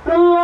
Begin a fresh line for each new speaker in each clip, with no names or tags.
ताल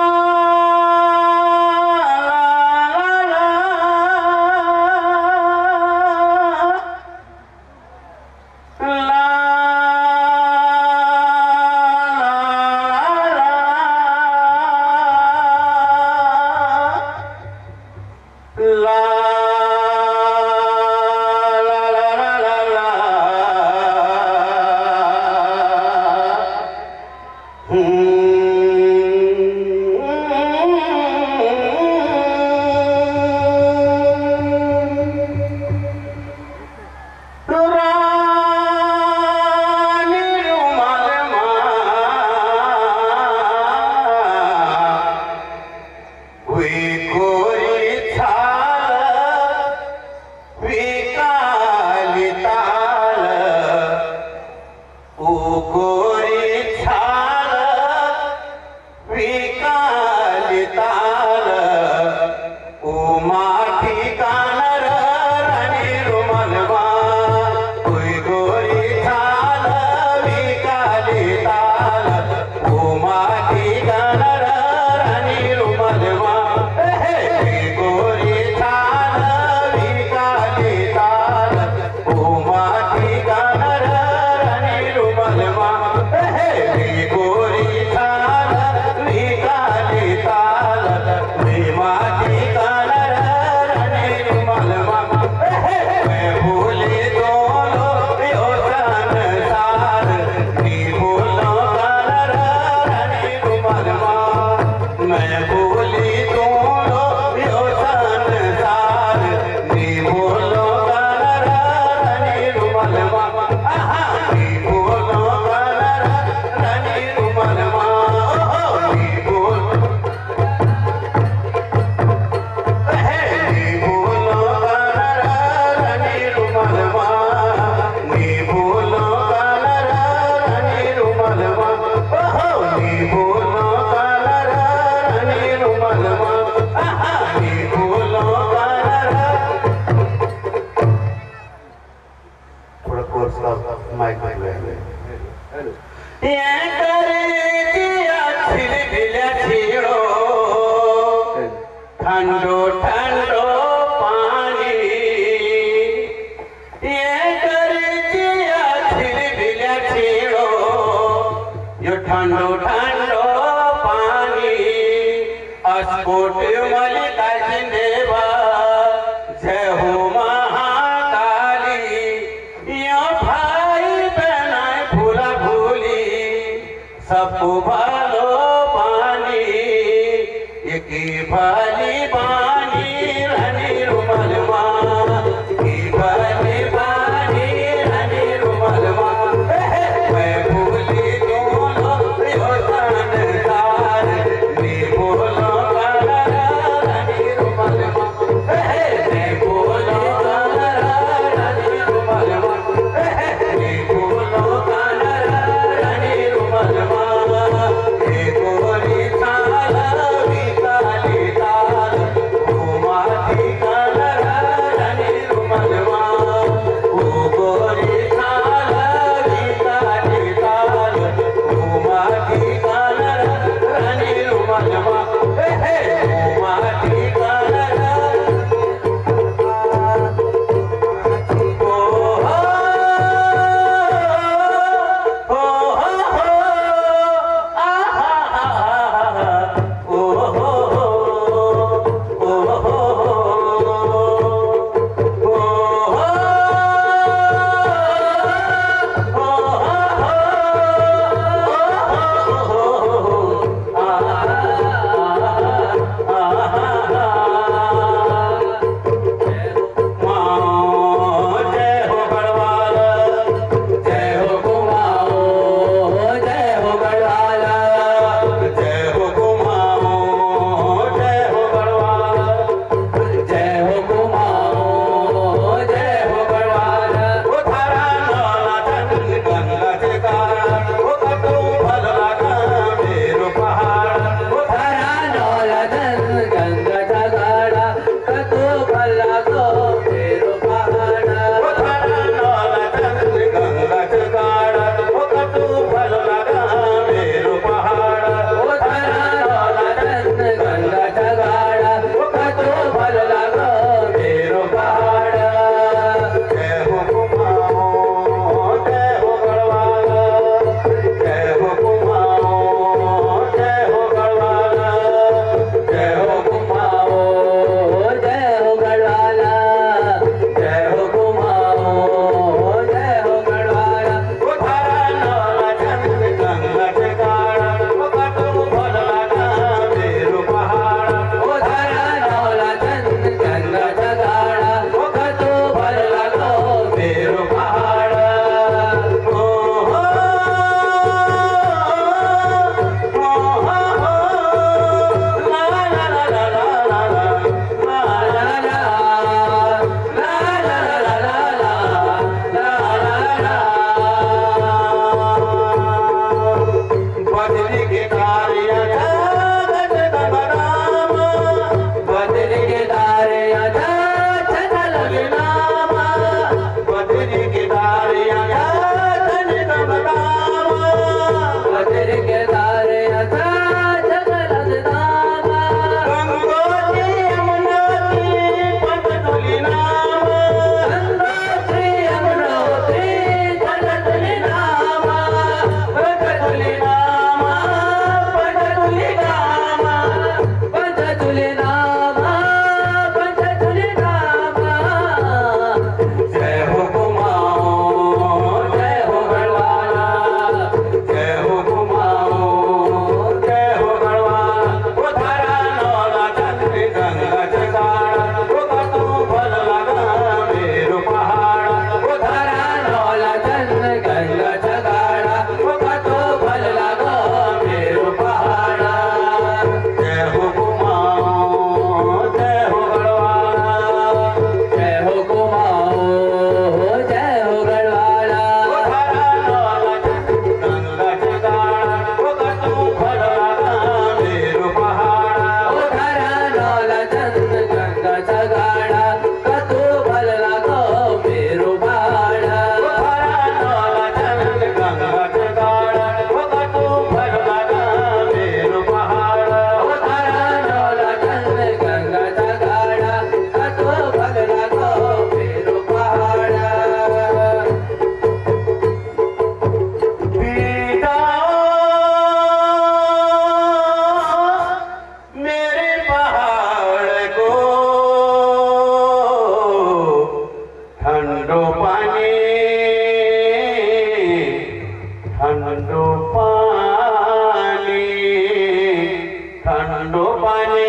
ठंडो पानी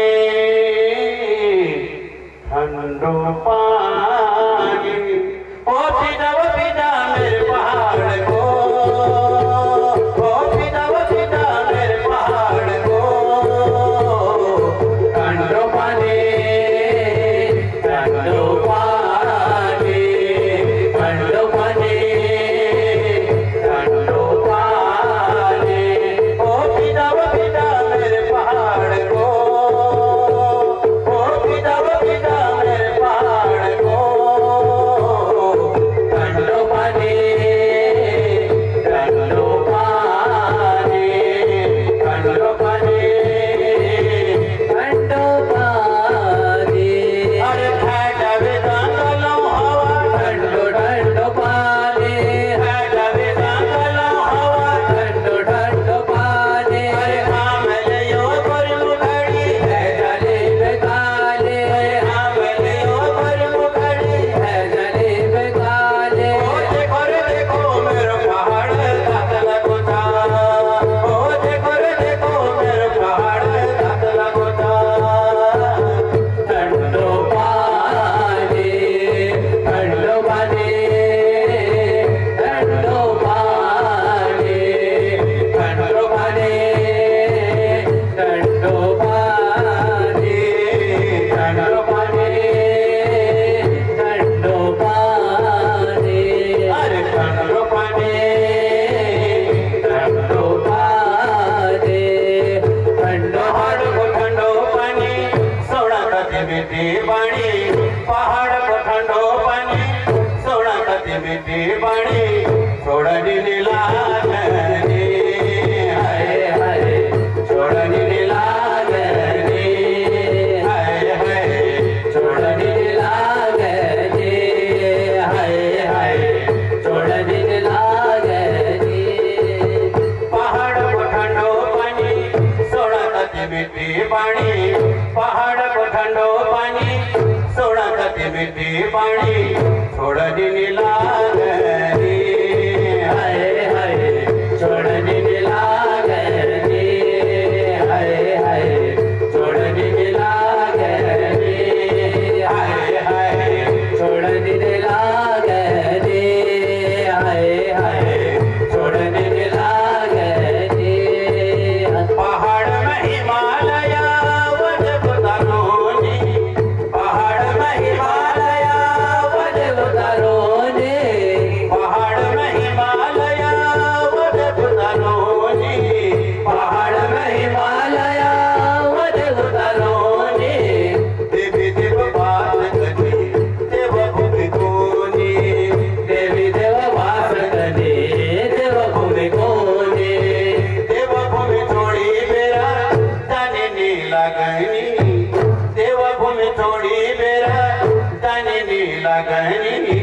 ओ पिता मेरे पहाड़ को, ओ पिता मेरे पहाड़ को, ठंडो पानी ठंडो पानी ठंडो पानी ठंडो पानी, ओ पिता मेरे पहाड़ को, ओ पिता मेरे पहाड़ को, ठंडो पानी ठंडो पानी ठंडो पानी ठंडो पानी, अरे ठंडा बेदांगलो हवा ठंडो ठंडो पानी, ठंडा बेदांगलो हवा ठंडो ठंडो पानी, अरे आमले यो पर मुखड़ी है जले बेगाले, अरे आमले यो पर मुखड़ी है जले बेगाले, ओ देखो मेरा पहाड़ कातला गोता, ओ देखो मेरा पहाड़ कातला गोता, ठंडो पानी ठंडो पानी ठंडो पानी ठंडो पानी ठंडो पानी ठंडो पानी ठंडो पानी, अरे ठंडो पानी ठंडो पानी ठंडो पहाड़ को ठंडो पानी सोना कते बेटी पानी, पहाड़ को ठंडो पानी सोना कते बेटी पानी, छोड़नी नीलागनी हाय हाय, छोड़नी नीलागनी हाय हाय, छोड़नी नीलागनी हाय हाय, छोड़नी नीलागनी, पहाड़ को ठंडो पानी सोना कते बेटी पानी, पहाड़ को ठंडो पानी सोना कते बेटी पानी, छोड़नी नीलागनी हाय हाय, छोड़नी नीलागनी हाय हाय, छोड़नी नीलागनी हाय हाय, छोड़नी नीलागनी हाय हाय, छोड़नी नीलागनी, पहाड़ में हिमालय वजब तरोनी, पहाड़ में हिमालय वजब तरोनी, पहाड़ में हिमालय वजब तरोनी, पहाड़ में हिमालय वजब तरोनी, देवी देव वास करी देव भूमि कोनी, देवी देव वास करी देव भूमि कोनी, देव भूमि छोड़ी बेरा जाने नीलागनी, देव भूमि छोड़ी बेरा जाने नीलागनी,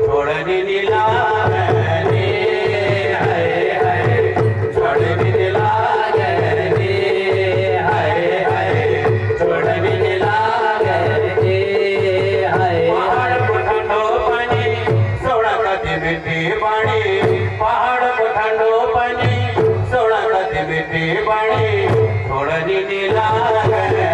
छोड़नी नीलागनी हाय हाय, छोड़नी नीलागनी हाय हाय, छोड़नी नीलागनी हाय, पहाड़ को ठंडो पानी सोना कते बेटी पानी, पहाड़ को ठंडो पानी सोना कते बेटी पानी, छोड़नी नीलागनी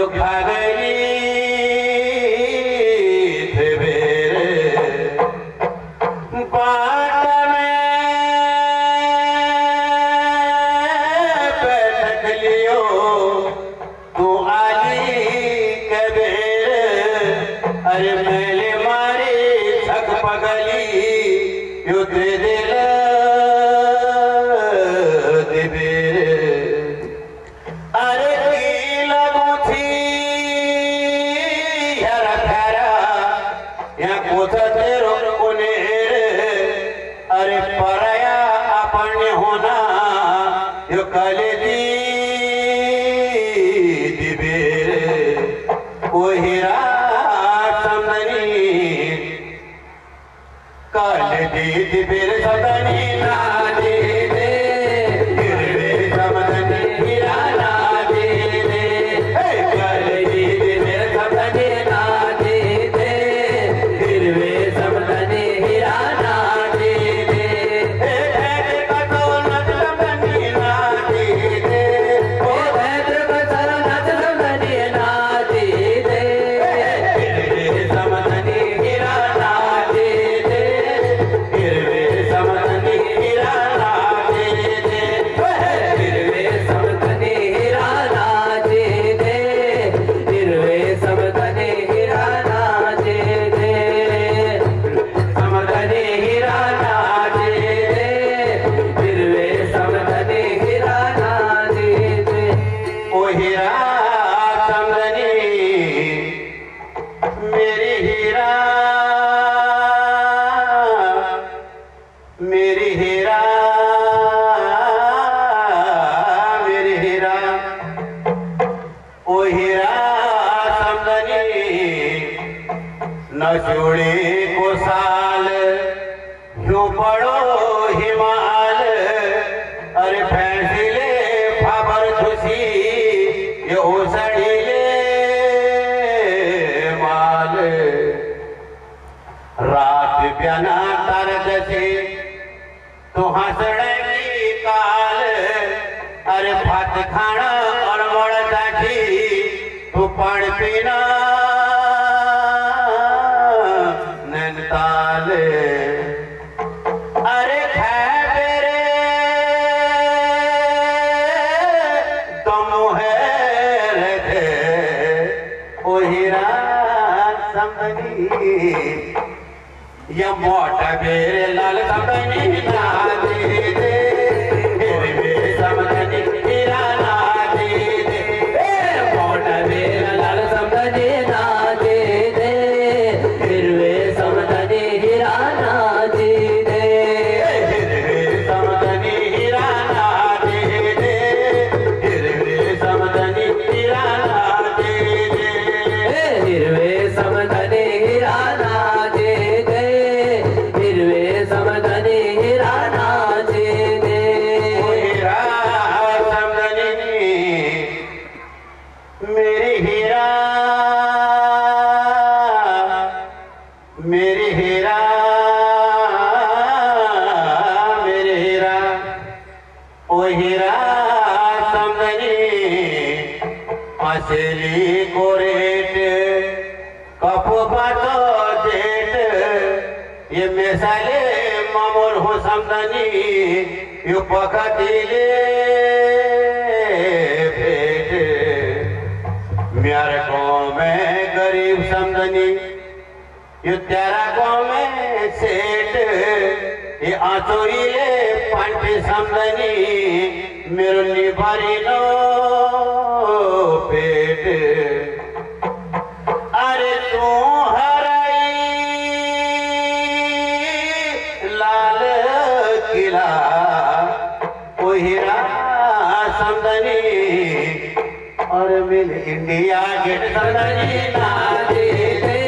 यो खागली थे बेरे बाट में बैठक लियो तू आली के बेरे अरे मेले मारी छक पगली यो दे दिल दे बेरे अरे की लगू थी यार फेरा या कोथ तेरो कोने अरे पराया अपन होना यो कले दी दिबेरे ओ हीरा समदनी कले दी दिबेरे समदनी ना दे दे गिरवे समदनी हीरा ना दे दे कले दी दिबेरे समदनी ना दे दे गिरवे समदनी हीरा ना दे दे भेद कतो नच समदनी ना दे दे ओ भेद कतो नच समदनी ना दे दे गिरवे समदनी हीरा ना दे दे गिरवे समदनी हीरा ना दे दे गिरवे समदनी हीरा ना दे दे गिरवे समदनी हीरा ना दे दे समदनी हीरा ना दे दे गिरवे समदनी हीरा ना दे दे ओ हीरा समदनी मेरी हीरा मेरी हीरा मेरी हीरा ओ हीरा समदनी न जोड़े को साल यूं पड़ो हिमाल अरे फैसले फाबर खुशी ये ओसड़ीले माल रात प्याना तार जैसे तो हंसड़े की काल अरे भात खाना अड़बड़ जाती तो पान पीना नैनताल अरे खैबरे तुम है रे ओ हीरा समदनी ये मोटा बेरे लाल समदनी ना दे दे गिरवे समदनी हीरा ना दे दे मोटा बेरे लाल समदनी ना दे दे गिरवे समदनी हीरा ना दे दे गिरवे समदनी हीरा ना दे दे गिरवे समदनी हीरा ना दे दे गिरवे समदनी हीरा ना दे दे गिरवे समदनी हीरा ना दे दे ओ हीरा समदनी मेरी हीरा मेरी हीरा मेरी हीरा ओ हीरा समदनी असली को रेट कपो बातो जेट ये मिसाले मामूल हो समदनी यू पकड़िले भेट मेरे गाँव में गरीब समदनी यू तेरा गाँव में सेठ ये आचोरीले पंटे समदनी मेरो निभारी लो पेट अरे तू हराई लाल किला ओ हीरा समदनी और मिल इंडिया गेट समदनी ना दे दे